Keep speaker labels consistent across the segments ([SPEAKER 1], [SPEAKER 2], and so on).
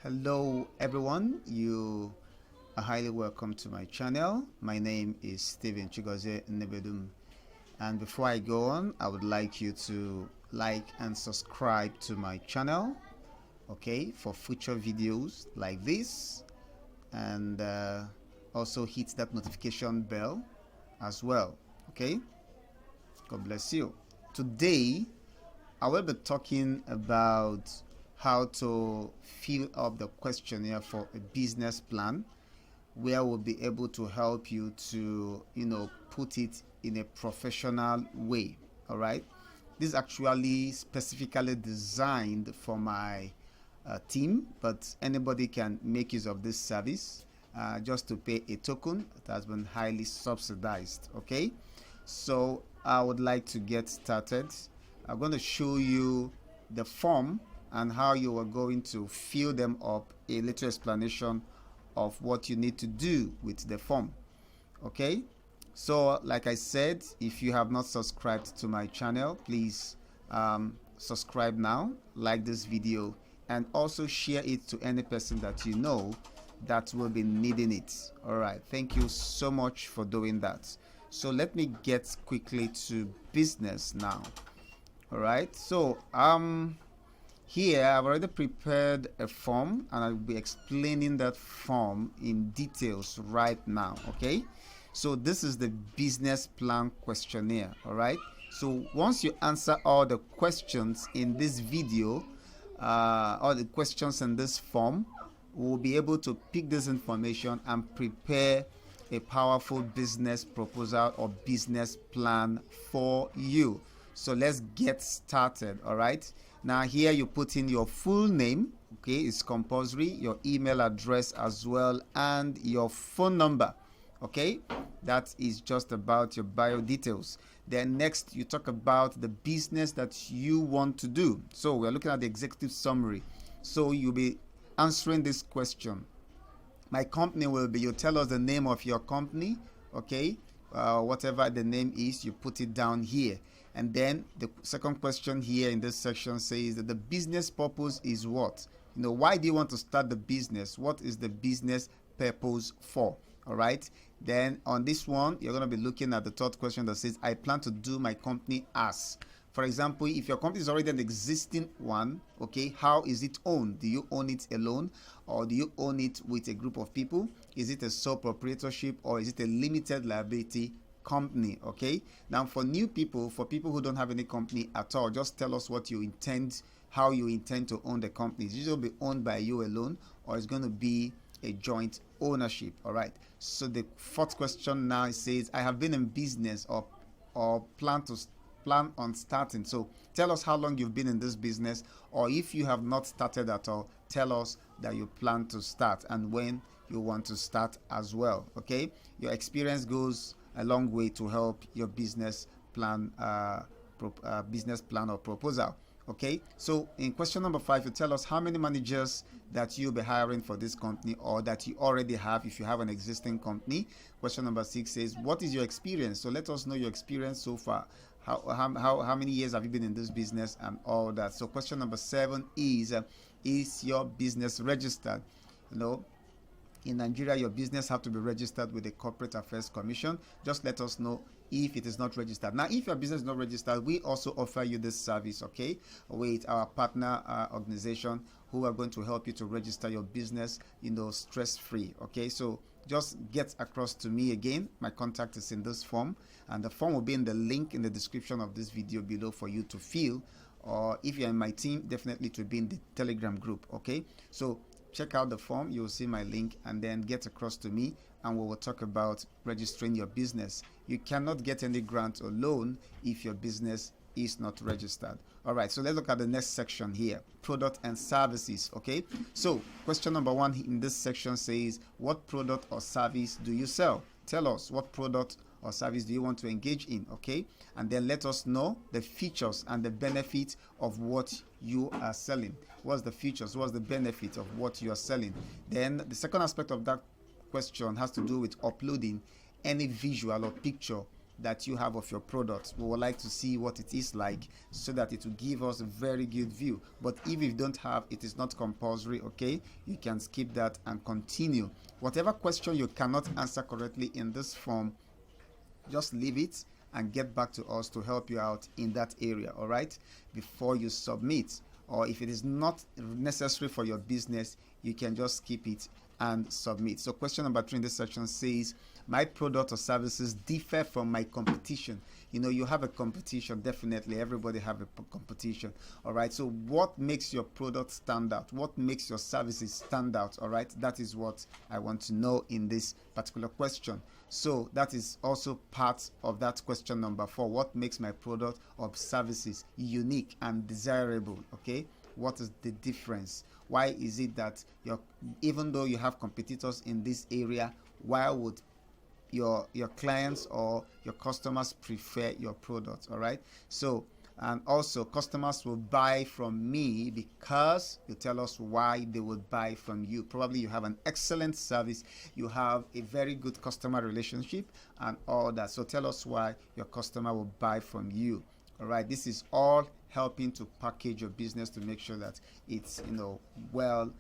[SPEAKER 1] Hello everyone, you are highly welcome to my channel. My name is Stephen Chigozie Nebedum, and before I go on, I would like you to like and subscribe to my channel, okay, for future videos like this, and also hit that notification bell as well, okay. God bless you. Today I will be talking about how to fill up the questionnaire for a business plan, where we'll be able to help you to, put it in a professional way. All right. This is actually specifically designed for my team, but anybody can make use of this service just to pay a token that has been highly subsidized. Okay. So I would like to get started. I'm going to show you the form and how you are going to fill them up, a little explanation of what you need to do with the form. Okay, so like I said, if you have not subscribed to my channel, please subscribe now, like this video, and also share it to any person that you know that will be needing it. All right, thank you so much for doing that. So let me get quickly to business now. All right, so here I've already prepared a form, and I'll be explaining that form in details right now. Okay, so this is the business plan questionnaire. All right, so once you answer all the questions in this video, all the questions in this form, we'll be able to pick this information and prepare a powerful business proposal or business plan for you. So let's get started. All right, now here you put in your full name, okay, it's compulsory, your email address as well, and your phone number. Okay, that is just about your bio details. Then next you talk about the business that you want to do. So we're looking at the executive summary. So you'll be answering this question. My company will be, you tell us the name of your company, okay, whatever the name is, you put it down here. And then the second question here in this section says that the business purpose is what? Why do you want to start the business? What is the business purpose for? All right. Then on this one, you're going to be looking at the third question that says, I plan to do my company as. For example, if your company is already an existing one, okay, how is it owned? Do you own it alone, or do you own it with a group of people? Is it a sole proprietorship, or is it a limited liability company? Okay, now for new people, for people who don't have any company at all, just tell us what you intend, how you intend to own the company. It's usually be owned by you alone, or it's going to be a joint ownership. All right, so the fourth question now says, I have been in business or plan on starting. So tell us how long you've been in this business, or if you have not started at all, tell us that you plan to start and when you want to start as well. Okay, your experience goes a long way to help your business plan or proposal. Okay, so in question number 5, you tell us how many managers that you'll be hiring for this company, or that you already have if you have an existing company. Question number 6 says, what is your experience? So let us know your experience so far. How many years have you been in this business and all that. So question number 7 is your business registered? In Nigeria, your business have to be registered with the Corporate Affairs Commission. Just let us know if it is not registered. Now, if your business is not registered, we also offer you this service, okay, with our partner organization, who are going to help you to register your business, stress-free. Okay, so just get across to me again. My contact is in this form, and the form will be in the link in the description of this video below for you to fill. Or if you're in my team, definitely it will be in the Telegram group. Okay, so check out the form, you'll see my link, and then get across to me, and we will talk about registering your business. You cannot get any grant or loan if your business is not registered. All right, so let's look at the next section here, product and services. Okay, so question number 1 in this section says, what product or service do you sell? Tell us what product or service do you want to engage in, okay? And then let us know the features and the benefits of what you are selling. What's the features? What's the benefit of what you are selling? Then the second aspect of that question has to do with uploading any visual or picture that you have of your product. We would like to see what it is like so that it will give us a very good view. But if you don't have, it is not compulsory, okay? You can skip that and continue. Whatever question you cannot answer correctly in this form, just leave it and get back to us to help you out in that area, all right, before you submit. Or if it is not necessary for your business, you can just skip it and submit. So question number 3 in this section says, my product or services differ from my competition. You know, you have a competition, definitely. Everybody have a competition, all right? So what makes your product stand out? What makes your services stand out, all right? That is what I want to know in this particular question. So that is also part of that question number 4. What makes my product or services unique and desirable, okay? What is the difference? Why is it that even though you have competitors in this area, why would your clients or your customers prefer your product? All right, so and also customers will buy from me because you tell us why they would buy from you. Probably you have an excellent service, you have a very good customer relationship and all that. So tell us why your customer will buy from you. All right, this is all helping to package your business to make sure that it's, you know, well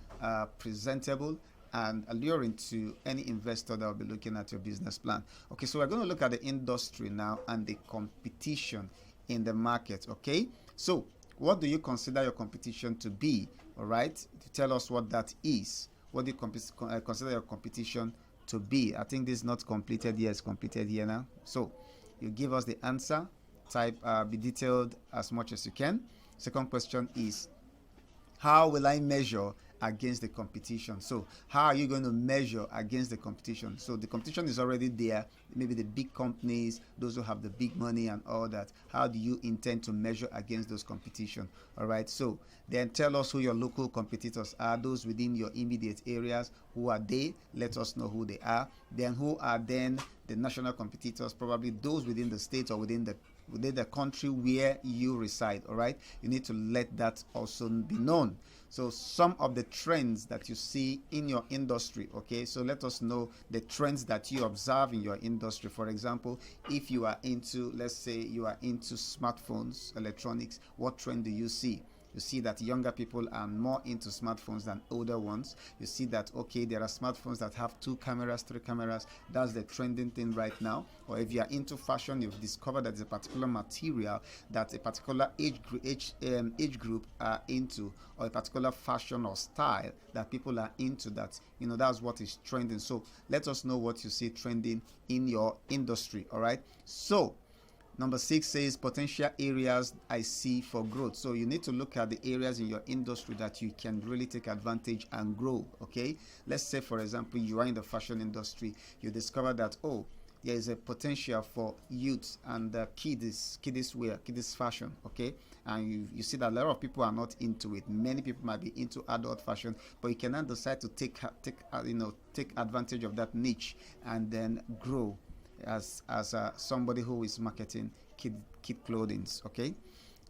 [SPEAKER 1] presentable and alluring to any investor that will be looking at your business plan. Okay, so we're going to look at the industry now and the competition in the market. Okay, so what do you consider your competition to be? All right, to tell us what that is. What do you consider your competition to be? I think this is not completed here. It's completed here now. So you give us the answer. Type be detailed as much as you can. Second question is, how will I measure against the competition? So how are you going to measure against the competition? So the competition is already there, maybe the big companies, those who have the big money and all that. How do you intend to measure against those competition? All right, so then tell us who your local competitors are, those within your immediate areas. Who are they? Let us know who they are. Then who are then the national competitors? Probably those within the state or within the country where you reside. All right, you need to let that also be known. So some of the trends that you see in your industry, okay, so let us know the trends that you observe in your industry. For example, if you are into, let's say you are into smartphones, electronics, what trend do you see? You see that younger people are more into smartphones than older ones. You see that, okay, there are smartphones that have 2 cameras, 3 cameras. That's the trending thing right now. Or if you are into fashion, you've discovered that there's a particular material that a particular age group are into, or a particular fashion or style that people are into, that, you know, that's what is trending. So let us know what you see trending in your industry. All right, so number 6 says potential areas I see for growth. So you need to look at the areas in your industry that you can really take advantage and grow. Okay, let's say for example you are in the fashion industry. You discover that, oh, there is a potential for youth and kiddies wear, kiddies fashion. Okay, and you see that a lot of people are not into it. Many people might be into adult fashion, but you cannot decide to take advantage of that niche and then grow as somebody who is marketing kid clothing. Okay,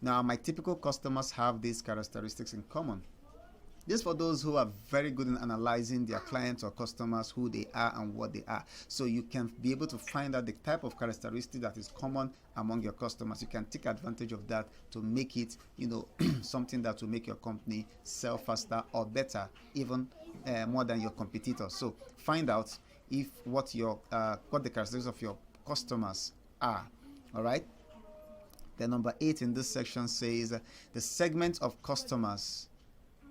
[SPEAKER 1] now my typical customers have these characteristics in common. This for those who are very good in analyzing their clients or customers, who they are and what they are. So you can be able to find out the type of characteristic that is common among your customers. You can take advantage of that to make it, you know, something that will make your company sell faster or better, even more than your competitors. So find out if what the characteristics of your customers are. All right. Then number 8 in this section says the segment of customers.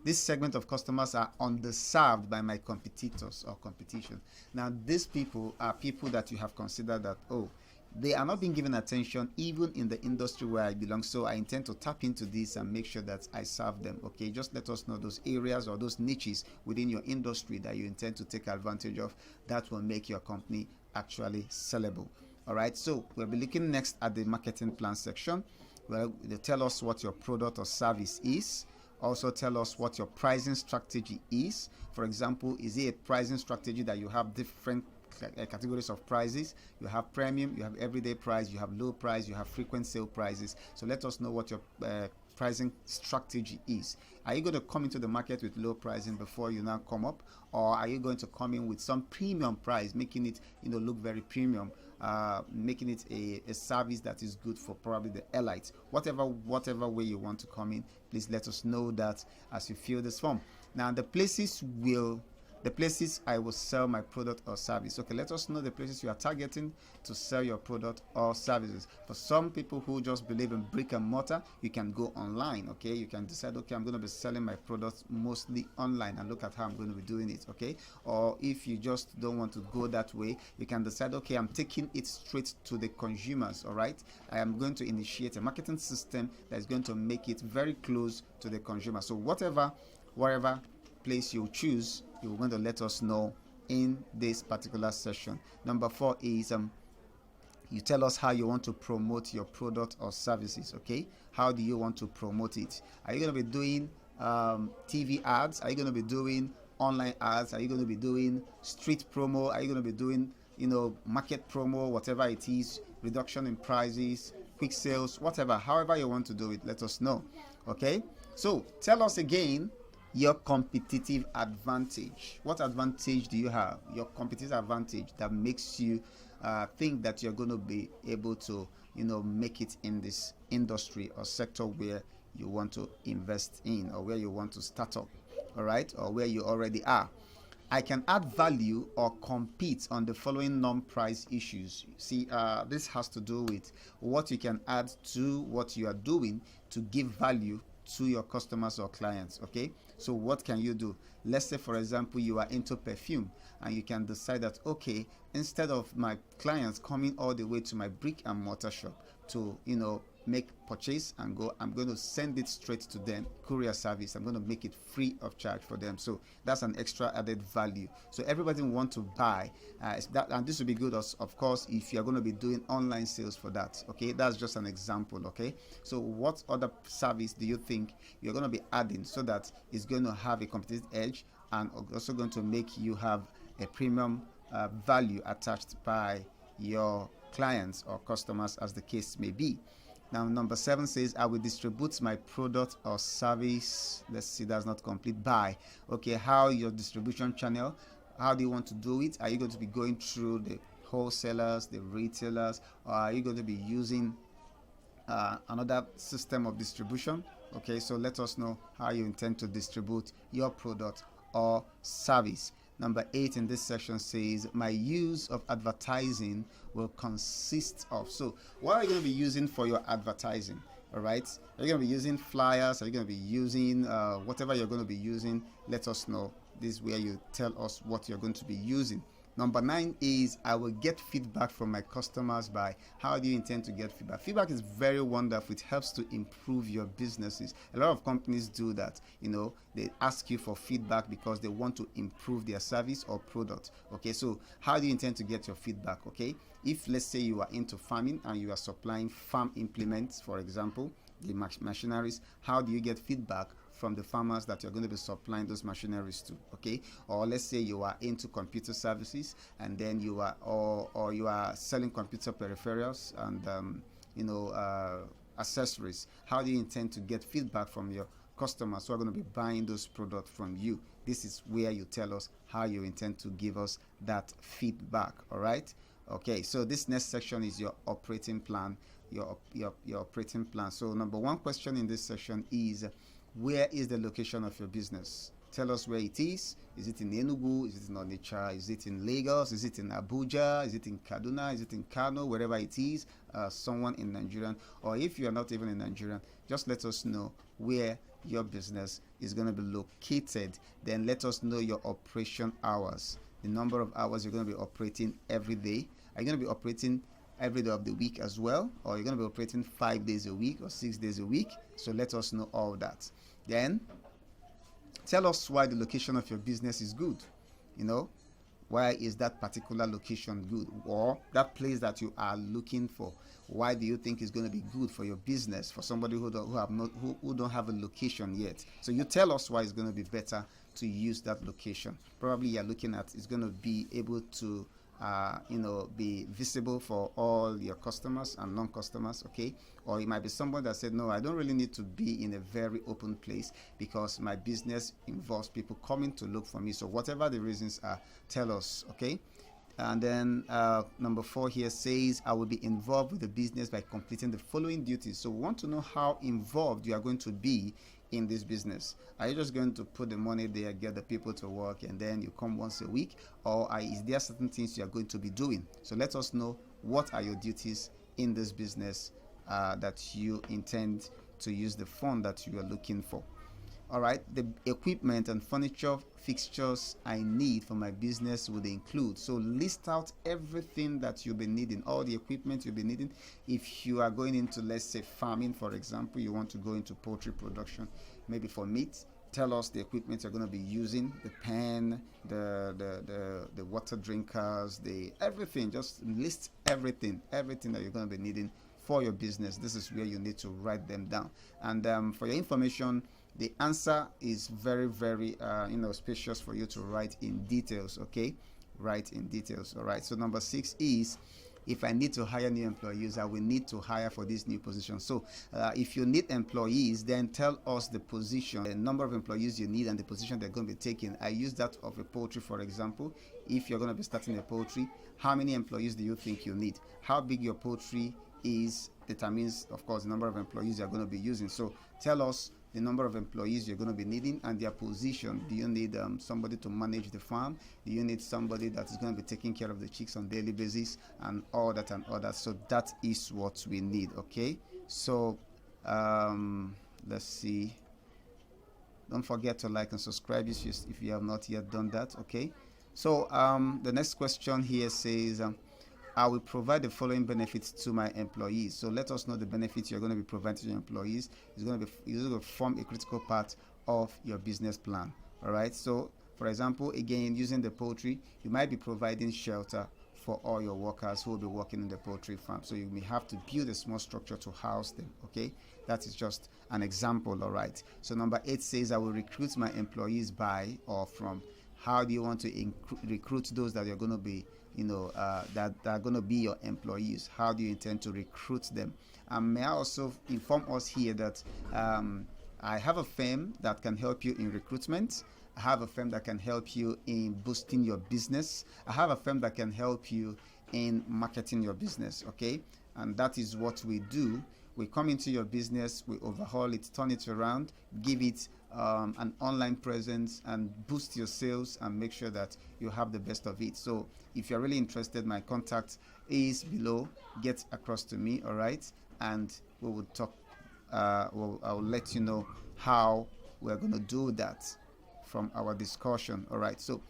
[SPEAKER 1] This segment of customers are underserved by my competitors or competition. Now, these people are people that you have considered that, oh, they are not being given attention even in the industry where I belong. So I intend to tap into this and make sure that I serve them. Okay, just let us know those areas or those niches within your industry that you intend to take advantage of. That will make your company actually sellable. All right, so we'll be looking next at the marketing plan section. Well, they tell us what your product or service is. Also tell us what your pricing strategy is. For example, is it a pricing strategy that you have different categories of prices? You have premium, you have everyday price, you have low price, you have frequent sale prices. So let us know what your pricing strategy is. Are you going to come into the market with low pricing before you now come up, or are you going to come in with some premium price, making it, you know, look very premium making it a service that is good for probably the elite. Whatever way you want to come in, please let us know that as you fill this form. Now the places I will sell my product or service. Okay, let us know the places you are targeting to sell your product or services. For some people who just believe in brick and mortar, you can go online. Okay, you can decide, okay, I'm going to be selling my products mostly online, and look at how I'm going to be doing it. Okay, or if you just don't want to go that way, you can decide, okay, I'm taking it straight to the consumers. All right, I am going to initiate a marketing system that is going to make it very close to the consumer. So whatever place you choose, you're going to let us know in this particular session. Number 4 is you tell us how you want to promote your product or services. Okay, how do you want to promote it? Are you going to be doing TV ads? Are you going to be doing online ads? Are you going to be doing street promo? Are you going to be doing market promo? Whatever it is, reduction in prices, quick sales, whatever, however you want to do it, let us know. Okay, so tell us again your competitive advantage. What advantage do you have? Your competitive advantage that makes you think that you're going to be able to make it in this industry or sector where you want to invest in, or where you want to start up, all right, or where you already are. I can add value or compete on the following non-price issues. See, this has to do with what you can add to what you are doing to give value to your customers or clients. Okay, so what can you do? Let's say, for example, you are into perfume, and you can decide that, okay, instead of my clients coming all the way to my brick and mortar shop to make purchase and go, I'm going to send it straight to them, courier service. I'm going to make it free of charge for them. So that's an extra added value. So everybody want to buy that, and this will be good, of course, if you're going to be doing online sales for that. Okay, that's just an example. Okay, so what other service do you think you're going to be adding so that it's going to have a competitive edge, and also going to make you have a premium value attached by your clients or customers, as the case may be? Now, number 7 says, I will distribute my product or service. Let's see, that's not complete. By. Okay, how your distribution channel, how do you want to do it? Are you going to be going through the wholesalers, the retailers, or are you going to be using another system of distribution? Okay, so let us know how you intend to distribute your product or service. Number 8 in this section says, my use of advertising will consist of. So what are you going to be using for your advertising? All right, are you going to be using flyers? Are you going to be using whatever you're going to be using? Let us know. This is where you tell us what you're going to be using. Number 9 is, I will get feedback from my customers by. How do you intend to get feedback? Feedback is very wonderful. It helps to improve your businesses. A lot of companies do that. They ask you for feedback because they want to improve their service or product. Okay, so how do you intend to get your feedback? Okay, if let's say you are into farming and you are supplying farm implements, for example, the machineries, how do you get feedback from the farmers that you're going to be supplying those machineries to? Okay, or let's say you are into computer services, and then you are or you are selling computer peripherals and accessories. How do you intend to get feedback from your customers who are going to be buying those products from you? This is where you tell us how you intend to give us that feedback. All right, okay, so this next section is your operating plan. Your operating plan. So number 1 question in this section is, where is the location of your business? Tell us where it is. Is it in Enugu? Is it in Onitsha? Is it in Lagos? Is it in Abuja? Is it in Kaduna? Is it in Kano? Wherever it is, someone in Nigeria, or if you are not even in Nigeria, just let us know where your business is going to be located. Then let us know your operation hours, the number of hours you're going to be operating every day. Are you going to be operating every day of the week as well, or you're going to be operating 5 days a week or 6 days a week? So let us know all that. Then tell us why the location of your business is good. Why is that particular location good, or that place that you are looking for? Why do you think it's going to be good for your business, for somebody who don't have a location yet? So you tell us why it's going to be better to use that location. Probably you're looking at it's going to be able to be visible for all your customers and non-customers. Okay, or it might be someone that said, no, I don't really need to be in a very open place because my business involves people coming to look for me. So whatever the reasons are, tell us. Okay, And then number 4 here says, I will be involved with the business by completing the following duties. So we want to know how involved you are going to be in this business. Are you just going to put the money there, get the people to work, and then you come once a week? Or is there certain things you are going to be doing? So let us know what are your duties in this business that you intend to use the fund that you are looking for. All right, the equipment and furniture fixtures I need for my business would include. So list out everything that you'll be needing, all the equipment you'll be needing. If you are going into, let's say, farming, for example, you want to go into poultry production, maybe for meat, tell us the equipment you're going to be using, the pen, the water drinkers, the everything. Just list everything that you're going to be needing for your business. This is where you need to write them down. And for your information, the answer is very, very spacious for you to write in details. Okay, write in details. All right, so number 6 is, if I need to hire new employees, I will need to hire for this new position. So if you need employees, then tell us the position, the number of employees you need, and the position they're going to be taking. I use that of a poultry, for example. If you're going to be starting a poultry, how many employees do you think you need? How big your poultry is determines, of course, the number of employees you're going to be using. So tell us the number of employees you're going to be needing and their position. Do you need somebody to manage the farm? Do you need somebody that is going to be taking care of the chicks on a daily basis, and all that and all that? So that is what we need. Okay, so let's see. Don't forget to like and subscribe if you have not yet done that. Okay, so the next question here says, I will provide the following benefits to my employees. So let us know the benefits you're going to be providing to your employees. It's going to form a critical part of your business plan. All right. So, for example, again, using the poultry, you might be providing shelter for all your workers who will be working in the poultry farm. So you may have to build a small structure to house them. Okay, that is just an example. All right. So number 8 says, I will recruit my employees by or from. How do you want to recruit those that you're going to be, that are going to be your employees? How do you intend to recruit them? May I also inform us here that I have a firm that can help you in recruitment. I have a firm that can help you in boosting your business. I have a firm that can help you in marketing your business. Okay, and that is what we do. We come into your business, we overhaul it, turn it around, give it an online presence, and boost your sales and make sure that you have the best of it. So if you're really interested, my contact is below. Get across to me, all right? And we will talk. I'll let you know how we're going to do that from our discussion, all right? So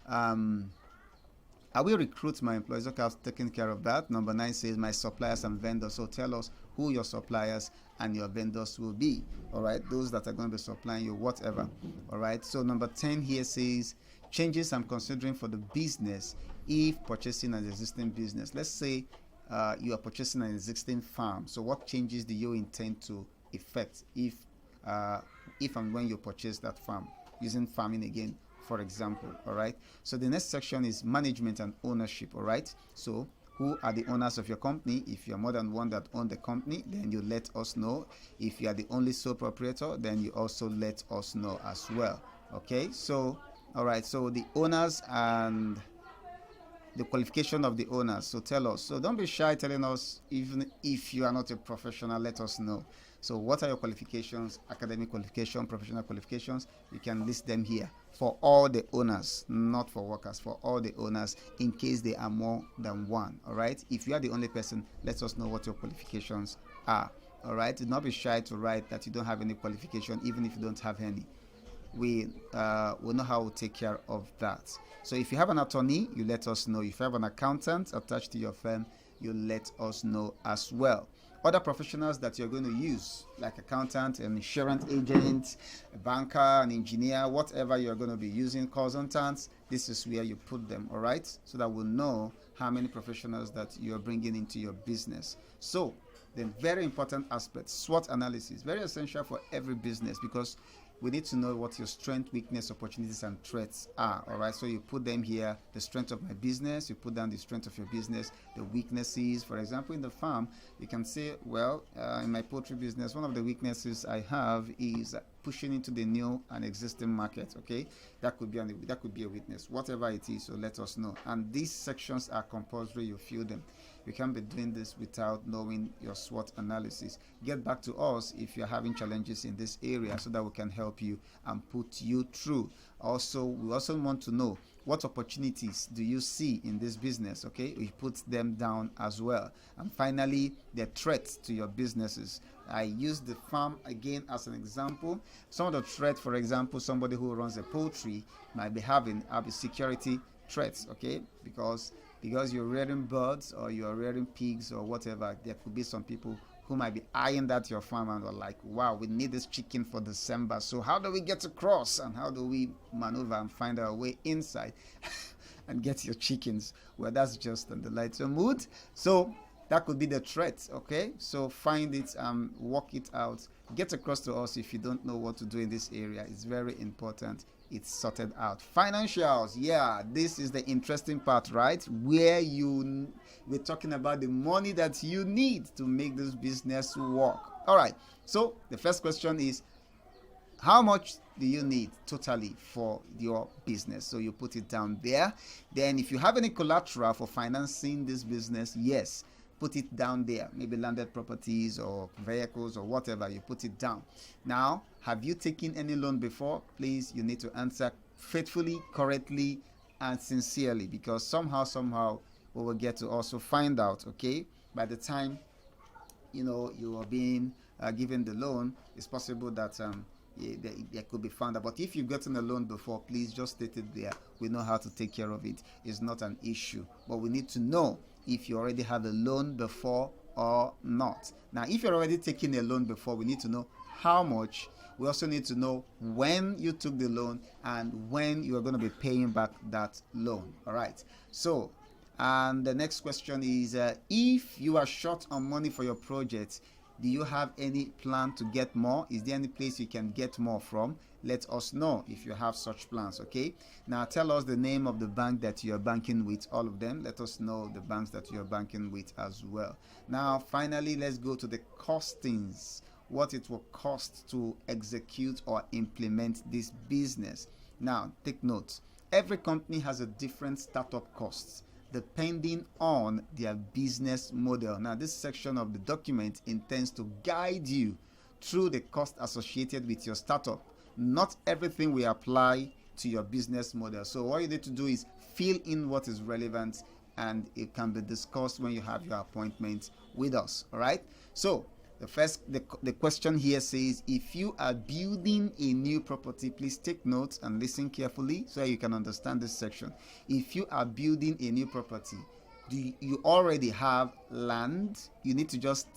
[SPEAKER 1] I will recruit my employees. Okay, I've taken care of that. Number 9 says, my suppliers and vendors. So tell us who your suppliers and your vendors will be. All right, those that are going to be supplying you whatever. All right, so number 10 here says, changes I'm considering for the business if purchasing an existing business. Let's say you are purchasing an existing farm. So what changes do you intend to effect if and when you purchase that farm? Using farming again, for example. All right, so the next section is management and ownership. All right, so who are the owners of your company? If you're more than one that own the company, then you let us know. If you are the only sole proprietor, then you also let us know as well. Okay, so all right, so the owners and the qualification of the owners. So tell us. So don't be shy telling us. Even if you are not a professional, let us know. So what are your qualifications? Academic qualification, professional qualifications? You can list them here for all the owners, not for workers, for all the owners, in case they are more than one. All right, if you are the only person, let us know what your qualifications are. All right, do not be shy to write that you don't have any qualification, even if you don't have any. We will know how to take care of that. So if you have an attorney, you let us know. If you have an accountant attached to your firm, you let us know as well. Other professionals that you're going to use, like accountant, an insurance agent, a banker, an engineer, whatever you're going to be using, consultants, this is where you put them, all right? So that we'll know how many professionals that you're bringing into your business. So the very important aspect, SWOT analysis, very essential for every business, because we need to know what your strength, weakness, opportunities, and threats are. All right, so you put them here: the strength of my business. You put down the strength of your business, the weaknesses. For example, in the farm, you can say, well, in my poultry business, one of the weaknesses I have is pushing into the new and existing market. Okay, that could be a witness, whatever it is. So let us know. And these sections are compulsory. You fill them. You can't be doing this without knowing your SWOT analysis. Get back to us if you're having challenges in this area so that we can help you and put you through. Also, we also want to know what opportunities do you see in this business. Okay, we put them down as well. And finally, the threats to your businesses. I use the farm again as an example. Some of the threats, for example, somebody who runs a poultry might be having security threats. Okay, because you're rearing birds or you're rearing pigs or whatever, there could be some people who might be eyeing that your farm and are like, wow, we need this chicken for December. So how do we get across and how do we maneuver and find our way inside and get your chickens? Well, that's just on the lighter mood. So that could be the threat. Okay, so find it and work it out. Get across to us if you don't know what to do in this area. It's very important it's sorted out. Financials, yeah, this is the interesting part, right? Where we're talking about the money that you need to make this business work. All right, so the first question is, how much do you need totally for your business? So you put it down there. Then if you have any collateral for financing this business, yes, put it down there. Maybe landed properties or vehicles or whatever, you put it down. Now, have you taken any loan before? Please, you need to answer faithfully, correctly, and sincerely, because somehow we will get to also find out, okay, by the time you are being given the loan, it's possible that there could be found out. But if you've gotten a loan before, please just state it there. We know how to take care of it. It's not an issue, but we need to know if you already had a loan before or not. Now, if you're already taking a loan before, we need to know how much. We also need to know when you took the loan and when you are going to be paying back that loan. All right. So, and the next question is, if you are short on money for your project, do you have any plan to get more? Is there any place you can get more from? Let us know if you have such plans, okay? Now, tell us the name of the bank that you are banking with, all of them. Let us know the banks that you are banking with as well. Now, finally, let's go to the costings, what it will cost to execute or implement this business. Now, take note. Every company has a different startup costs depending on their business model. Now, this section of the document intends to guide you through the cost associated with your startup. Not everything will apply to your business model. So what you need to do is fill in what is relevant, and it can be discussed when you have your appointment with us. All right. So the question here says, if you are building a new property, please take notes and listen carefully so you can understand this section. If you are building a new property, do you already have land? You need to just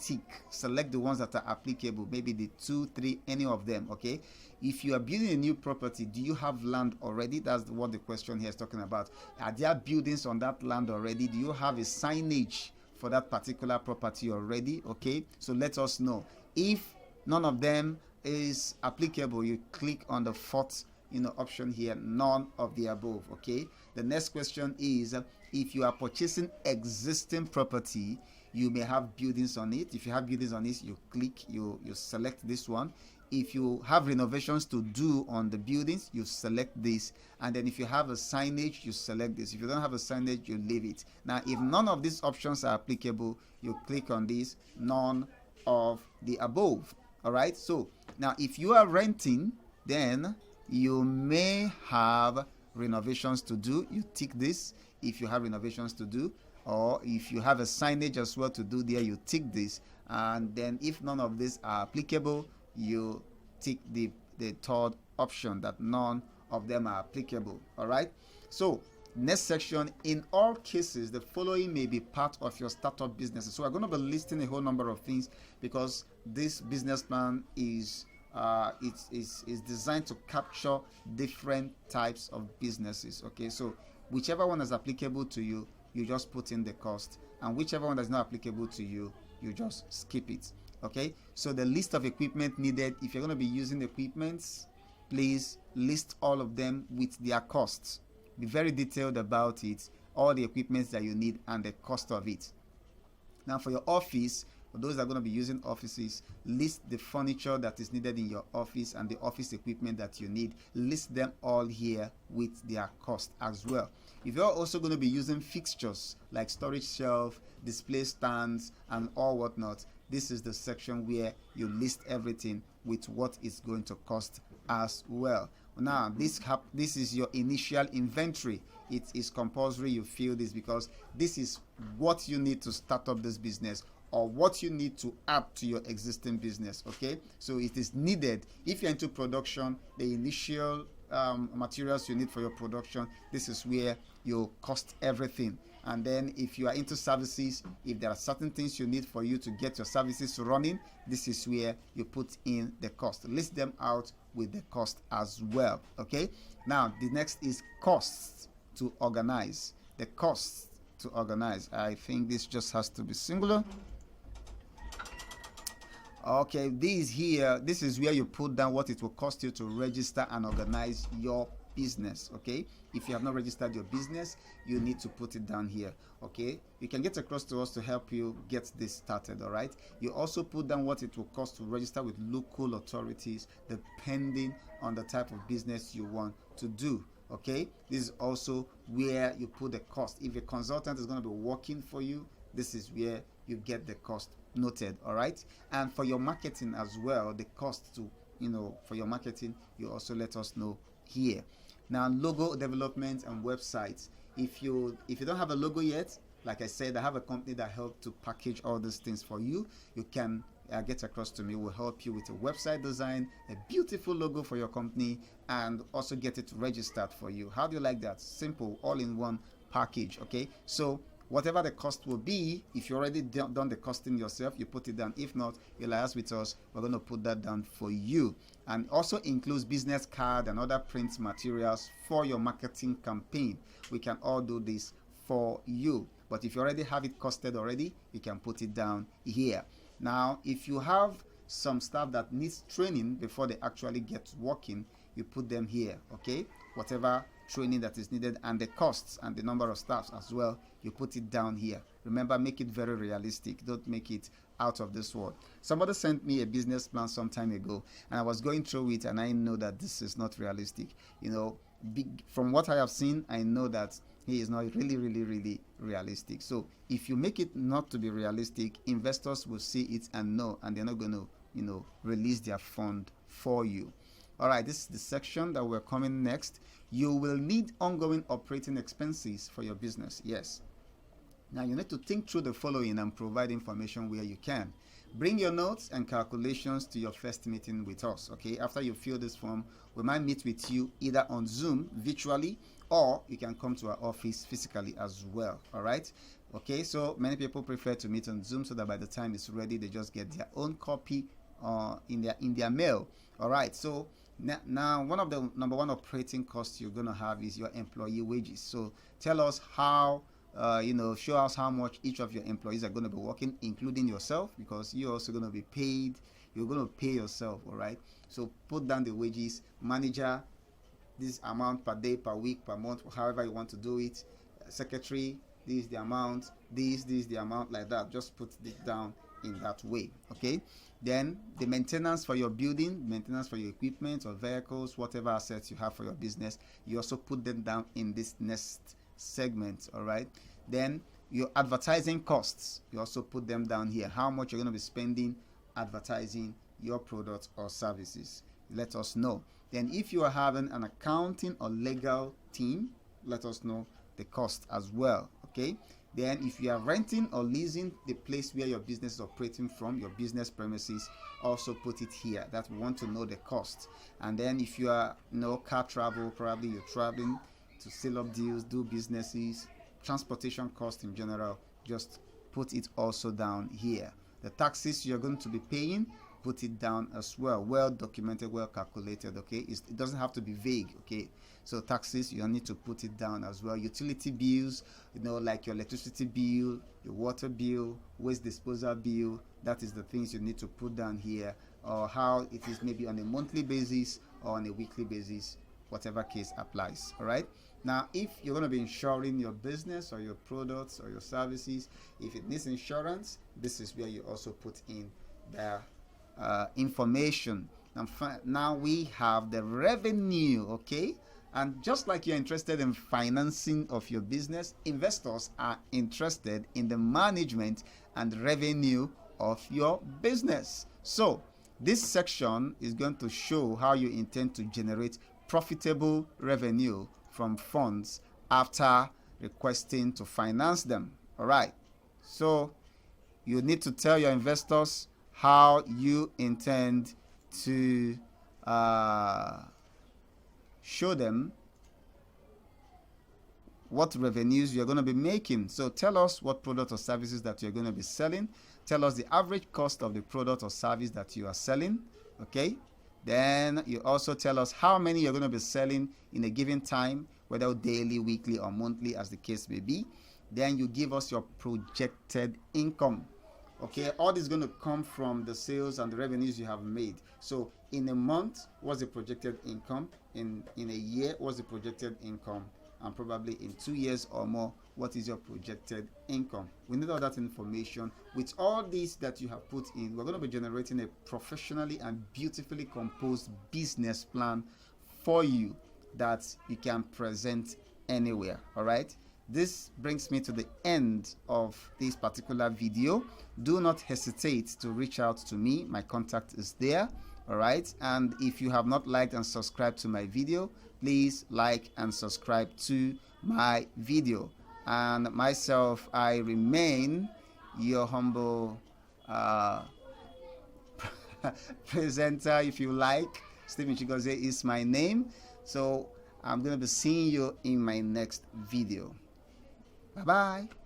[SPEAKER 1] select the ones that are applicable, maybe the 2, 3, any of them. Okay. If you are building a new property, do you have land already? That's what the question here is talking about. Are there buildings on that land already? Do you have a signage for that particular property already? Okay, so let us know. If none of them is applicable, you click on the fourth option here, none of the above. Okay, the next question is, if you are purchasing existing property, you may have buildings on it. If you have buildings on it, you click, you select this one. If you have renovations to do on the buildings, you select this. And then if you have a signage, you select this. If you don't have a signage, you leave it. Now, if none of these options are applicable, you click on this, none of the above. All right. So now, if you are renting, then you may have renovations to do. You tick this if you have renovations to do. Or if you have a signage as well to do there, you tick this. And then if none of these are applicable, you tick the third option, that none of them are applicable. All right. So next section, in all cases, the following may be part of your startup business. So we're going to be listing a whole number of things because this business plan is designed to capture different types of businesses. Okay, so whichever one is applicable to you, you just put in the cost, and whichever one that's not applicable to you, you just skip it. Okay, so the list of equipment needed, if you're going to be using equipments, please list all of them with their costs. Be very detailed about it, all the equipment that you need and the cost of it. Now, for your office, For those that are going to be using offices, list the furniture that is needed in your office and the office equipment that you need. List them all here with their cost as well. If you're also going to be using fixtures like storage shelf, display stands, and all whatnot, this is the section where you list everything with what it's going to cost as well. Now, this is your initial inventory. It is compulsory you fill this because this is what you need to start up this business or what you need to add to your existing business. Okay, so it is needed. If you're into production, the initial materials you need for your production, this is where you cost everything. And then if you are into services, if there are certain things you need for you to get your services running, this is where you put in the cost. List them out with the cost as well. Okay, now the next is costs to organize. The costs to organize, I think this just has to be singular. Okay, this is where you put down what it will cost you to register and organize your business. Okay, if you have not registered your business, you need to put it down here. Okay, you can get across to us to help you get this started. All right, you also put down what it will cost to register with local authorities depending on the type of business you want to do. Okay, this is also where you put the cost. If a consultant is going to be working for you, this is where you get the cost noted. All right, and for your marketing as well, the cost to for your marketing, you also let us know here. Now, logo development and websites. If you don't have a logo yet, like I said, I have a company that helps to package all these things for you. You can get across to me. We'll help you with a website design, a beautiful logo for your company, and also get it registered for you. How do you like that? Simple, all in one package. Okay, so whatever the cost will be, if you already done the costing yourself, you put it down. If not, you'll liaise with us. We're going to put that down for you. And also includes business card and other print materials for your marketing campaign. We can all do this for you. But if you already have it costed already, you can put it down here. Now, if you have some staff that needs training before they actually get working, you put them here. Okay, whatever training that is needed and the costs and the number of staffs as well, you put it down here. Remember, make it very realistic. Don't make it out of this world. Somebody sent me a business plan some time ago and I was going through it and I know that this is not realistic. From what I have seen, I know that he is not really realistic. So if you make it not to be realistic, investors will see it and know, and they're not going to release their fund for you. All right, this is the section that we're coming next. You will need ongoing operating expenses for your business. Yes. Now you need to think through the following and provide information where you can. Bring your notes and calculations to your first meeting with us. Okay, after you fill this form, we might meet with you either on Zoom virtually, or you can come to our office physically as well. All right. Okay, so many people prefer to meet on Zoom so that by the time it's ready, they just get their own copy in their mail. All right, so now one of the number one operating costs you're going to have is your employee wages. So tell us how show us how much each of your employees are going to be working, including yourself, because you're also going to be paid. You're going to pay yourself. All right, so put down the wages. Manager, this amount per day, per week, per month, however you want to do it. Secretary, this is the amount. This is the amount, like that. Just put it down in that way. Okay, then the maintenance for your building, maintenance for your equipment or vehicles, whatever assets you have for your business, you also put them down in this next segment. All right, then your advertising costs, you also put them down here. How much you're going to be spending advertising your products or services, let us know. Then if you are having an accounting or legal team, let us know the cost as well. Okay, then if you are renting or leasing the place where your business is operating from, your business premises, also put it here. That we want to know the cost. And then if you are car travel, probably you're traveling to seal up deals, do businesses, transportation cost in general, just put it also down here. The taxes you're going to be paying, put it down as well. Well documented, well calculated. Okay, it doesn't have to be vague. Okay, so taxes, you need to put it down as well. Utility bills, like your electricity bill, your water bill, waste disposal bill, that is the things you need to put down here, or how it is maybe on a monthly basis or on a weekly basis, whatever case applies. All right, Now, if you're going to be insuring your business or your products or your services, if it needs insurance, this is where you also put in the information. Now we have the revenue, okay? And just like you're interested in financing of your business, investors are interested in the management and revenue of your business. So this section is going to show how you intend to generate profitable revenue from funds after requesting to finance them. All right. So you need to tell your investors how you intend to show them what revenues you're going to be making. So tell us what product or services that you're going to be selling. Tell us the average cost of the product or service that you are selling. Okay. Then you also tell us how many you're going to be selling in a given time, whether daily, weekly, or monthly, as the case may be. Then you give us your projected income. Okay, all this is going to come from the sales and the revenues you have made. So in a month, what's the projected income? In a year, what's the projected income? And probably in 2 years or more, what is your projected income? We need all that information. With all these that you have put in, we're going to be generating a professionally and beautifully composed business plan for you that you can present anywhere. All right. This brings me to the end of this particular video. Do not hesitate to reach out to me. My contact is there. All right. And if you have not liked and subscribed to my video, please like and subscribe to my video. And myself, I remain your humble presenter, if you like. Stephen Chigozie is my name. So I'm going to be seeing you in my next video. Bye-bye.